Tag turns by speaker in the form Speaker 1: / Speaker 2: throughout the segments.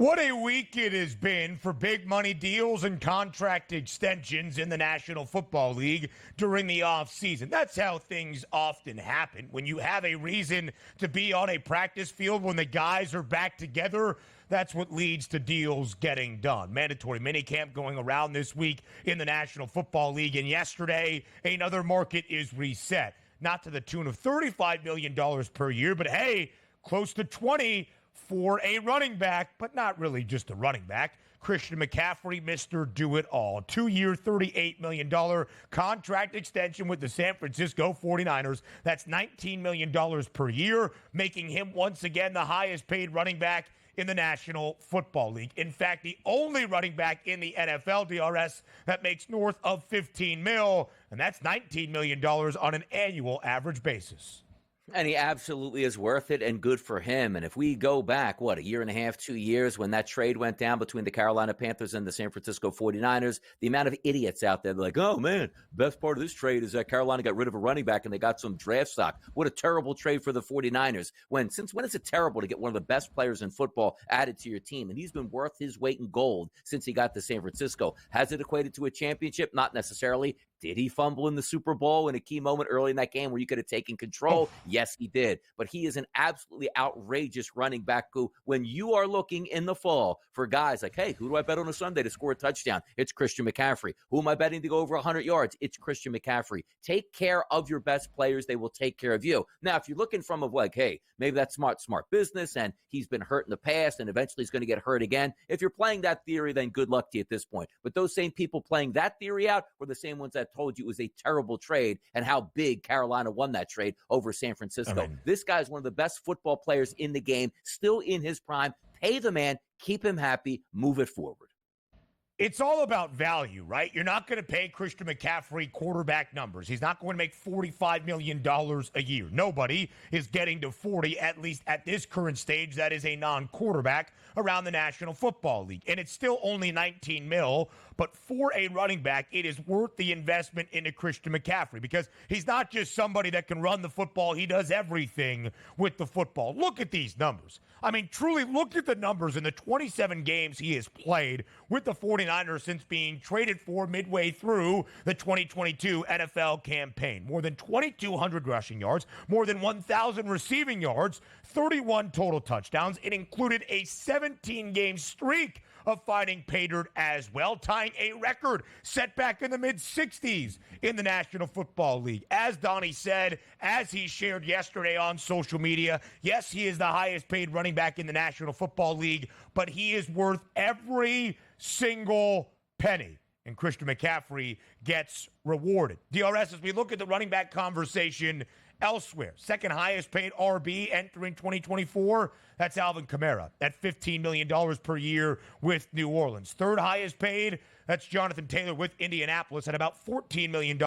Speaker 1: What a week it has been for big money deals and contract extensions in the National Football League during the offseason. That's how things often happen. When you have a reason to be on a practice field when the guys are back together, that's what leads to deals getting done. Mandatory minicamp going around this week in the National Football League. And yesterday, another market is reset. Not to the tune of $35 million per year, but hey, close to 20 for a running back, but not really just a running back. Christian McCaffrey, Mr. Do-It-All. 2-year, $38 million contract extension with the San Francisco 49ers. That's $19 million per year, making him once again the highest paid running back in the National Football League. In fact, the only running back in the NFL DRS that makes north of $15 million, and that's $19 million on an annual average basis.
Speaker 2: And he absolutely is worth it and good for him. And if we go back, a year and a half, 2 years, when that trade went down between the Carolina Panthers and the San Francisco 49ers, the amount of idiots out there, they're like, oh, man, best part of this trade is that Carolina got rid of a running back and they got some draft stock. What a terrible trade for the 49ers. Since when is it terrible to get one of the best players in football added to your team? And he's been worth his weight in gold since he got to San Francisco. Has it equated to a championship? Not necessarily. Did he fumble in the Super Bowl in a key moment early in that game where you could have taken control? Yes, he did. But he is an absolutely outrageous running back who, when you are looking in the fall for guys like, hey, who do I bet on a Sunday to score a touchdown? It's Christian McCaffrey. Who am I betting to go over 100 yards? It's Christian McCaffrey. Take care of your best players. They will take care of you. Now, if you're looking from hey, maybe that's smart business and he's been hurt in the past and eventually he's going to get hurt again. If you're playing that theory, then good luck to you at this point. But those same people playing that theory out were the same ones that told you it was a terrible trade and how big Carolina won that trade over San Francisco. This guy is one of the best football players in the game, still in his prime. Pay the man, keep him happy, move it forward.
Speaker 1: It's all about value, right? You're not going to pay Christian McCaffrey quarterback numbers. He's not going to make $45 million a year. Nobody is getting to 40, at least at this current stage, that is a non-quarterback around the National Football League. And it's still only $19 million, but for a running back, it is worth the investment into Christian McCaffrey because he's not just somebody that can run the football. He does everything with the football. Look at these numbers. I mean, truly look at the numbers in the 27 games he has played with the 49ers since being traded for midway through the 2022 NFL campaign. More than 2,200 rushing yards, more than 1,000 receiving yards, 31 total touchdowns. It included a 17-game streak of finding pay dirt as well, tying a record set back in the mid-60s in the National Football League. As Donnie said, as he shared yesterday on social media, yes, he is the highest paid running back in the National Football League, but he is worth every single penny. And Christian McCaffrey gets rewarded. DRS, as we look at the running back conversation elsewhere, second highest paid RB entering 2024, that's Alvin Kamara at $15 million per year with New Orleans. Third highest paid, that's Jonathan Taylor with Indianapolis at about $14 million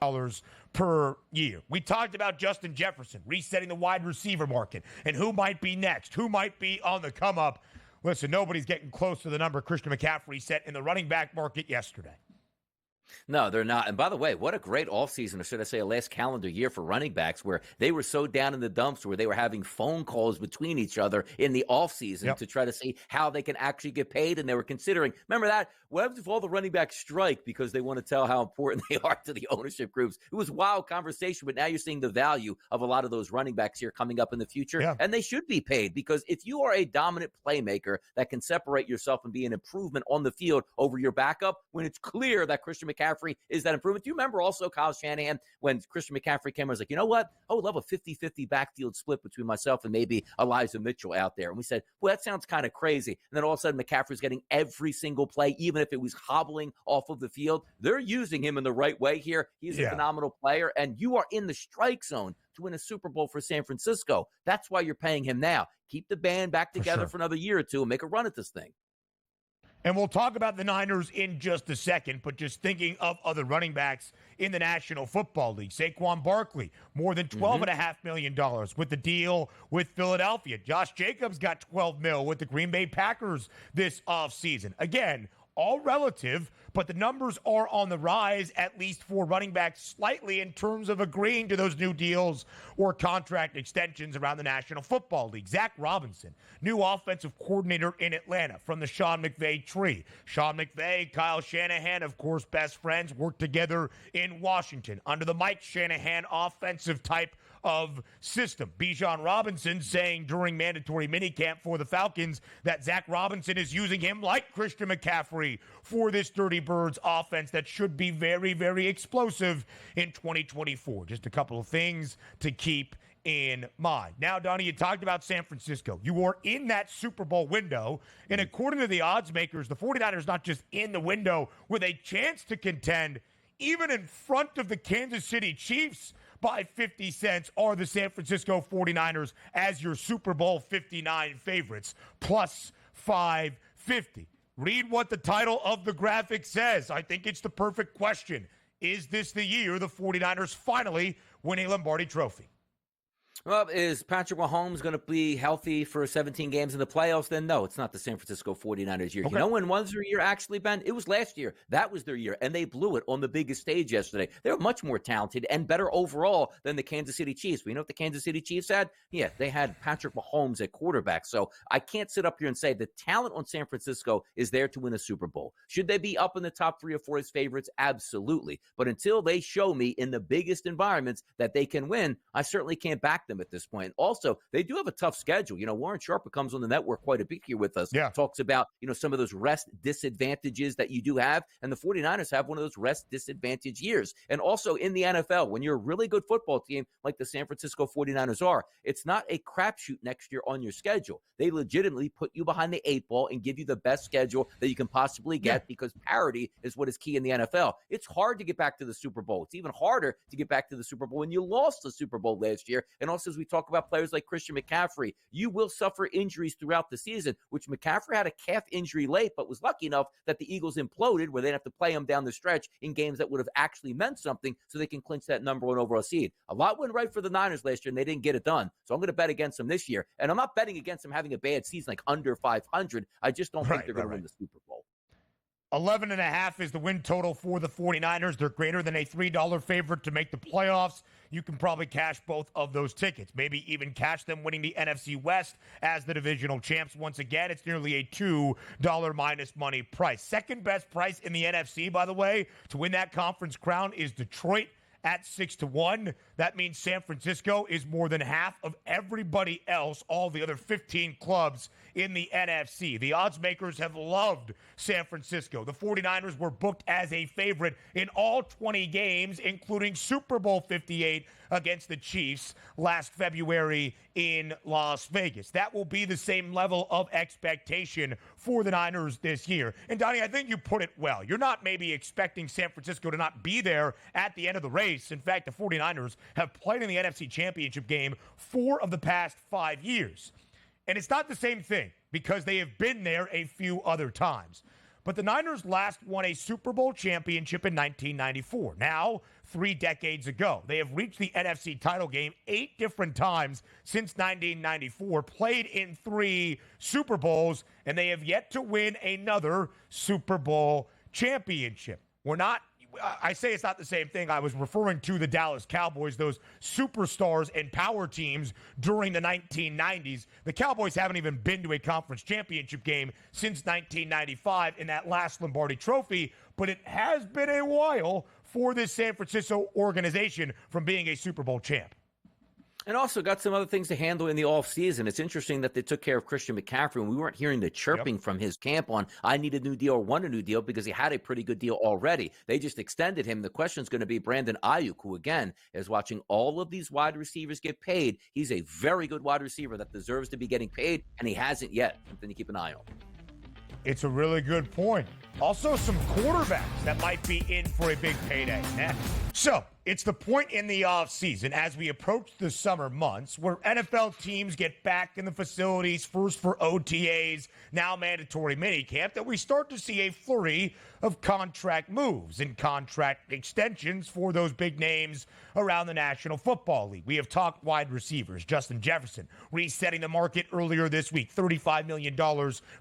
Speaker 1: per year. We talked about Justin Jefferson resetting the wide receiver market and who might be next, who might be on the come up. Listen, nobody's getting close to the number Christian McCaffrey set in the running back market yesterday.
Speaker 2: No, they're not. And by the way, what a great offseason, or should I say a last calendar year for running backs, where they were so down in the dumps where they were having phone calls between each other in the offseason to try to see how they can actually get paid. And they were considering, remember that? What happens if all the running backs strike because they want to tell how important they are to the ownership groups? It was wild conversation, but now you're seeing the value of a lot of those running backs here coming up in the future. Yeah. And they should be paid because if you are a dominant playmaker that can separate yourself and be an improvement on the field over your backup, when it's clear that Christian McCaffrey is that improvement. Do you remember also Kyle Shanahan when Christian McCaffrey came? I was like, you know what? I would love a 50-50 backfield split between myself and maybe Elijah Mitchell out there. And we said, well, that sounds kind of crazy. And then all of a sudden McCaffrey's getting every single play, even if it was hobbling off of the field. They're using him in the right way here. He's a phenomenal player, and you are in the strike zone to win a Super Bowl for San Francisco. That's why you're paying him now. Keep the band back together for another year or two and make a run at this thing.
Speaker 1: And we'll talk about the Niners in just a second, but just thinking of other running backs in the National Football League. Saquon Barkley, more than $12.5 million with the deal with Philadelphia. Josh Jacobs got $12 million with the Green Bay Packers this offseason. Again, all relative, but the numbers are on the rise, at least for running backs slightly in terms of agreeing to those new deals or contract extensions around the National Football League. Zach Robinson, new offensive coordinator in Atlanta from the Sean McVay tree. Sean McVay, Kyle Shanahan, of course, best friends, worked together in Washington under the Mike Shanahan offensive type of system. Bijan Robinson saying during mandatory minicamp for the Falcons that Zach Robinson is using him like Christian McCaffrey for this Dirty Birds offense that should be very, very explosive in 2024. Just a couple of things to keep in mind. Now, Donnie, you talked about San Francisco. You are in that Super Bowl window, and according to the odds makers, the 49ers not just in the window with a chance to contend, even in front of the Kansas City Chiefs by 50 cents are the San Francisco 49ers as your Super Bowl 59 favorites, plus 550. Read what the title of the graphic says. I think it's the perfect question. Is this the year the 49ers finally win a Lombardi trophy?
Speaker 2: Well, is Patrick Mahomes going to be healthy for 17 games in the playoffs? Then no, it's not the San Francisco 49ers year. Okay. You know when was their year actually, Ben? It was last year. That was their year, and they blew it on the biggest stage yesterday. They were much more talented and better overall than the Kansas City Chiefs. But you know what the Kansas City Chiefs had? Yeah, they had Patrick Mahomes at quarterback. So I can't sit up here and say the talent on San Francisco is there to win a Super Bowl. Should they be up in the top 3 or 4 as favorites? Absolutely. But until they show me in the biggest environments that they can win, I certainly can't back them at this point. Also, they do have a tough schedule. You know, Warren Sharp comes on the network quite a bit here with us. Yeah. Talks about, you know, some of those rest disadvantages that you do have. And the 49ers have one of those rest disadvantage years. And also in the NFL, when you're a really good football team like the San Francisco 49ers are, it's not a crapshoot next year on your schedule. They legitimately put you behind the 8 ball and give you the best schedule that you can possibly get because parity is what is key in the NFL. It's hard to get back to the Super Bowl. It's even harder to get back to the Super Bowl when you lost the Super Bowl last year. And also, as we talk about players like Christian McCaffrey, you will suffer injuries throughout the season, which McCaffrey had a calf injury late, but was lucky enough that the Eagles imploded where they'd have to play him down the stretch in games that would have actually meant something so they can clinch that number 1 overall seed. A lot went right for the Niners last year, and they didn't get it done. So I'm going to bet against them this year. And I'm not betting against them having a bad season like under 500. I just don't think they're going to win the Super Bowl.
Speaker 1: 11.5 is the win total for the 49ers. They're greater than a $3 favorite to make the playoffs. You can probably cash both of those tickets. Maybe even cash them winning the NFC West as the divisional champs. Once again, it's nearly a $2 minus money price. Second best price in the NFC, by the way, to win that conference crown is Detroit at 6-1. That means San Francisco is more than half of everybody else, all the other 15 clubs in the NFC. The odds makers have loved San Francisco. The 49ers were booked as a favorite in all 20 games, including Super Bowl 58 against the Chiefs last February in Las Vegas. That will be the same level of expectation for the Niners this year. And Donnie, I think you put it well. You're not maybe expecting San Francisco to not be there at the end of the race. In fact, the 49ers have played in the NFC Championship game 4 of the past 5 years. And it's not the same thing because they have been there a few other times. But the Niners last won a Super Bowl championship in 1994. Now, 3 decades ago. They have reached the NFC title game 8 different times since 1994, played in 3 Super Bowls, and they have yet to win another Super Bowl championship. I say it's not the same thing. I was referring to the Dallas Cowboys, those superstars and power teams during the 1990s. The Cowboys haven't even been to a conference championship game since 1995 in that last Lombardi trophy, but it has been a while for this San Francisco organization from being a Super Bowl champ.
Speaker 2: And also got some other things to handle in the offseason. It's interesting that they took care of Christian McCaffrey, and we weren't hearing the chirping from his camp on, I need a new deal or want a new deal, because he had a pretty good deal already. They just extended him. The question is going to be Brandon Ayuk, who, again, is watching all of these wide receivers get paid. He's a very good wide receiver that deserves to be getting paid, and he hasn't yet. Something to keep an eye on.
Speaker 1: It's a really good point. Also, some quarterbacks that might be in for a big payday next. So, It's the point in the offseason as we approach the summer months where NFL teams get back in the facilities, first for OTAs, now mandatory minicamp, that we start to see a flurry of contract moves and contract extensions for those big names around the National Football League. We have talked wide receivers. Justin Jefferson resetting the market earlier this week, $35 million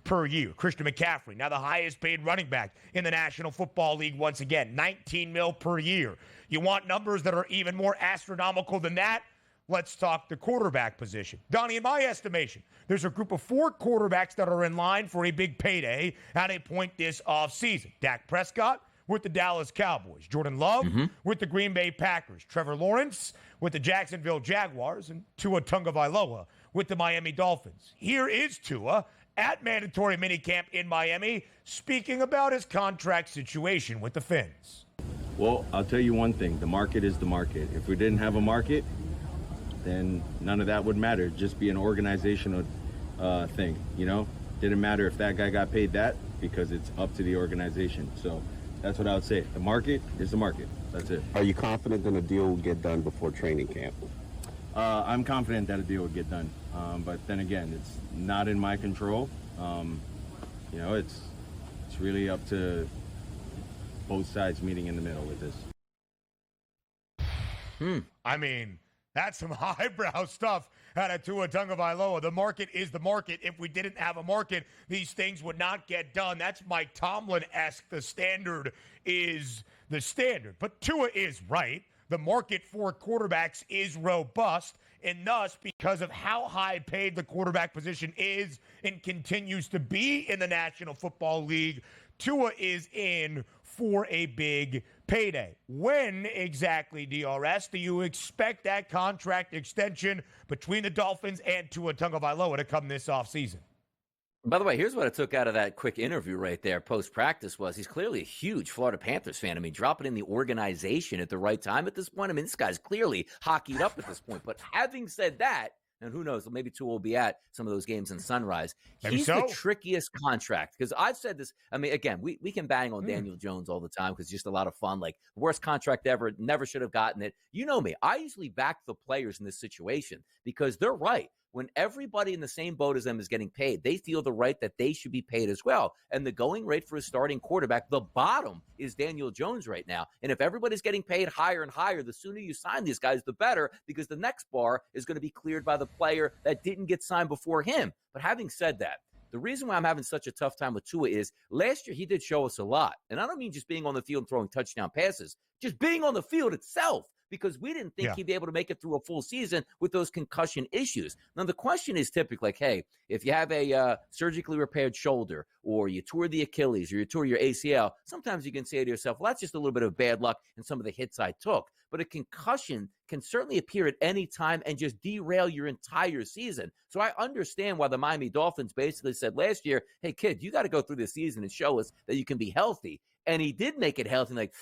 Speaker 1: per year. Christian McCaffrey, now the highest paid running back in the National Football League once again, $19 million per year. You want numbers that are even more astronomical than that? Let's talk the quarterback position. Donnie, in my estimation, there's a group of 4 quarterbacks that are in line for a big payday at a point this offseason. Dak Prescott with the Dallas Cowboys. Jordan Love with the Green Bay Packers. Trevor Lawrence with the Jacksonville Jaguars. And Tua Tagovailoa with the Miami Dolphins. Here is Tua at mandatory minicamp in Miami speaking about his contract situation with the Fins.
Speaker 3: Well, I'll tell you one thing. The market is the market. If we didn't have a market, then none of that would matter. It'd just be an organizational thing, you know? Didn't matter if that guy got paid that because it's up to the organization. So that's what I would say. The market is the market. That's it.
Speaker 4: Are you confident that a deal will get done before training camp?
Speaker 3: I'm confident that a deal would get done. But then again, it's not in my control. You know, it's really up to both sides meeting in the middle with this.
Speaker 1: I mean, that's some highbrow stuff out of Tua Tagovailoa. The market is the market. If we didn't have a market, these things would not get done. That's Mike Tomlin-esque. The standard is the standard. But Tua is right. The market for quarterbacks is robust, and thus, because of how high paid the quarterback position is and continues to be in the National Football League, Tua is in for a big payday. When exactly, DRS, do you expect that contract extension between the Dolphins and Tua Tagovailoa to come this offseason?
Speaker 2: By the way, here's what I took out of that quick interview right there post-practice was he's clearly a huge Florida Panthers fan. I mean, dropping in the organization at the right time at this point. I mean, this guy's clearly hockeyed up at this point. But having said that, and who knows, maybe Tua will be at some of those games in Sunrise. He's the trickiest contract because I've said this. I mean, again, we can bang on Daniel Jones all the time because it's just a lot of fun. Like, worst contract ever, never should have gotten it. You know me. I usually back the players in this situation because they're right. When everybody in the same boat as them is getting paid, they feel the right that they should be paid as well. And the going rate for a starting quarterback, the bottom is Daniel Jones right now. And if everybody's getting paid higher and higher, the sooner you sign these guys, the better, because the next bar is going to be cleared by the player that didn't get signed before him. But having said that, the reason why I'm having such a tough time with Tua is last year he did show us a lot. And I don't mean just being on the field and throwing touchdown passes, just being on the field itself. Because we didn't think he'd be able to make it through a full season with those concussion issues. Now, the question is typically like, hey, if you have a surgically repaired shoulder or you tore the Achilles or you tore your ACL, sometimes you can say to yourself, well, that's just a little bit of bad luck in some of the hits I took. But a concussion can certainly appear at any time and just derail your entire season. So I understand why the Miami Dolphins basically said last year, hey, kid, you got to go through this season and show us that you can be healthy. And he did make it healthy. Like,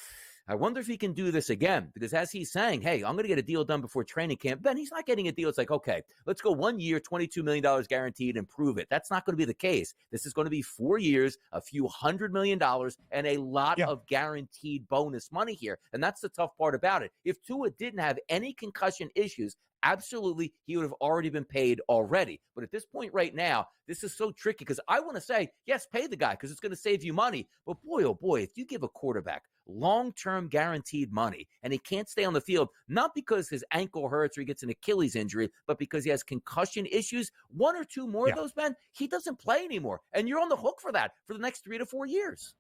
Speaker 2: I wonder if he can do this again, because as he's saying, hey, I'm going to get a deal done before training camp, then he's not getting a deal. It's like, okay, let's go 1 year, $22 million guaranteed and prove it. That's not going to be the case. This is going to be 4 years, a few $100 million, and a lot of guaranteed bonus money here. And that's the tough part about it. If Tua didn't have any concussion issues, absolutely, he would have already been paid already. But at this point right now, this is so tricky because I want to say, yes, pay the guy because it's going to save you money. But boy, oh boy, if you give a quarterback long-term guaranteed money and he can't stay on the field, not because his ankle hurts or he gets an Achilles injury, but because he has concussion issues, 1 or 2 more of those, men, he doesn't play anymore. And you're on the hook for that for the next 3 to 4 years.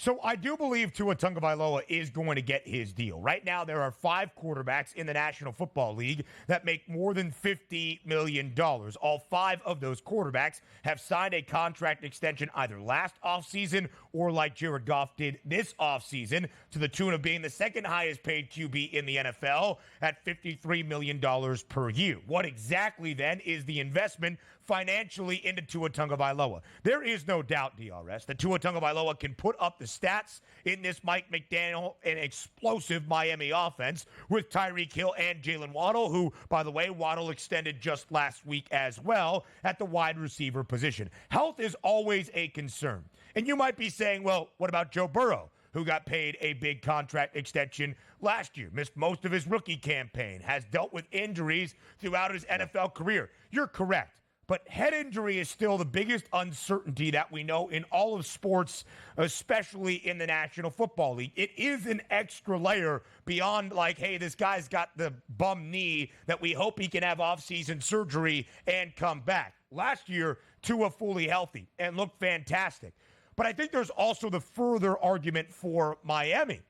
Speaker 1: So I do believe Tua Tagovailoa is going to get his deal. Right now, there are 5 quarterbacks in the National Football League that make more than $50 million. All 5 of those quarterbacks have signed a contract extension either last offseason or like Jared Goff did this offseason, to the tune of being the second highest paid QB in the NFL at $53 million per year. What exactly then is the investment financially into Tua Tagovailoa? There is no doubt, DRS, that Tua Tagovailoa can put up the stats in this Mike McDaniel and explosive Miami offense with Tyreek Hill and Jalen Waddle, who, by the way, Waddle extended just last week as well at the wide receiver position. Health is always a concern. And you might be saying, well, what about Joe Burrow? who got paid a big contract extension last year, missed most of his rookie campaign, has dealt with injuries throughout his NFL career. You're correct. But head injury is still the biggest uncertainty that we know in all of sports, especially in the National Football League. It is an extra layer beyond like, hey, this guy's got the bum knee that we hope he can have offseason surgery and come back. Last year, Tua fully healthy and looked fantastic. But I think there's also the further argument for Miami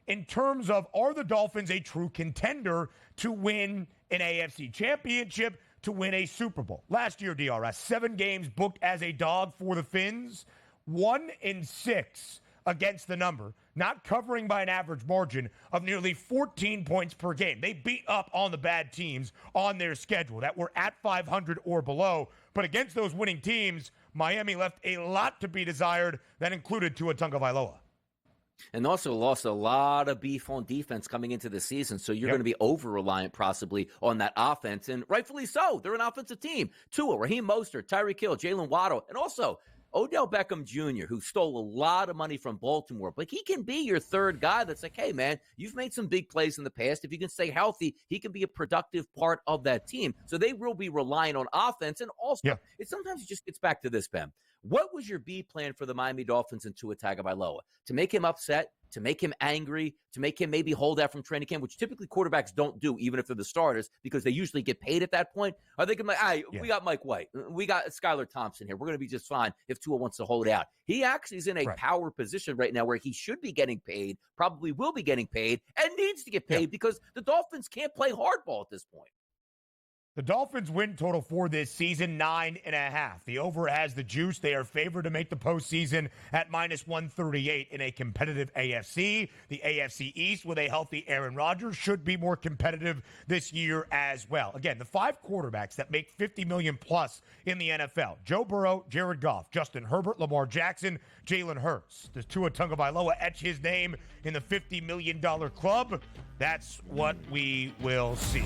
Speaker 1: in terms of, are the Dolphins a true contender to win an AFC championship, to win a Super Bowl? Last year, DRS, 7 games booked as a dog for the Fins, 1-6 against the number, not covering by an average margin of nearly 14 points per game. They beat up on the bad teams on their schedule that were at 500 or below. But against those winning teams, Miami left a lot to be desired. That included Tua Tagovailoa.
Speaker 2: And also lost a lot of beef on defense coming into the season. So you're going to be over-reliant possibly on that offense. And rightfully so. They're an offensive team. Tua, Raheem Mostert, Tyreek Hill, Jalen Waddle, and also Odell Beckham Jr., who stole a lot of money from Baltimore. But he can be your third guy that's like, hey, man, you've made some big plays in the past. If you can stay healthy, he can be a productive part of that team. So they will be relying on offense. And also, sometimes it just gets back to this, Ben. What was your B plan for the Miami Dolphins and Tua Tagovailoa? To make him upset, to make him angry, to make him maybe hold out from training camp, which typically quarterbacks don't do, even if they're the starters, because they usually get paid at that point? Are they going to be like, we got Mike White, we got Skylar Thompson here, we're going to be just fine if Tua wants to hold out? He actually is in a power position right now where he should be getting paid, probably will be getting paid, and needs to get paid because the Dolphins can't play hardball at this point.
Speaker 1: The Dolphins win total for this season, 9.5. The over has the juice. They are favored to make the postseason at -138 in a competitive AFC. The AFC East, with a healthy Aaron Rodgers, should be more competitive this year as well. Again, the 5 quarterbacks that make $50 million plus in the NFL: Joe Burrow, Jared Goff, Justin Herbert, Lamar Jackson, Jalen Hurts. Does Tua Tagovailoa etch his name in the $50 million club? That's what we will see.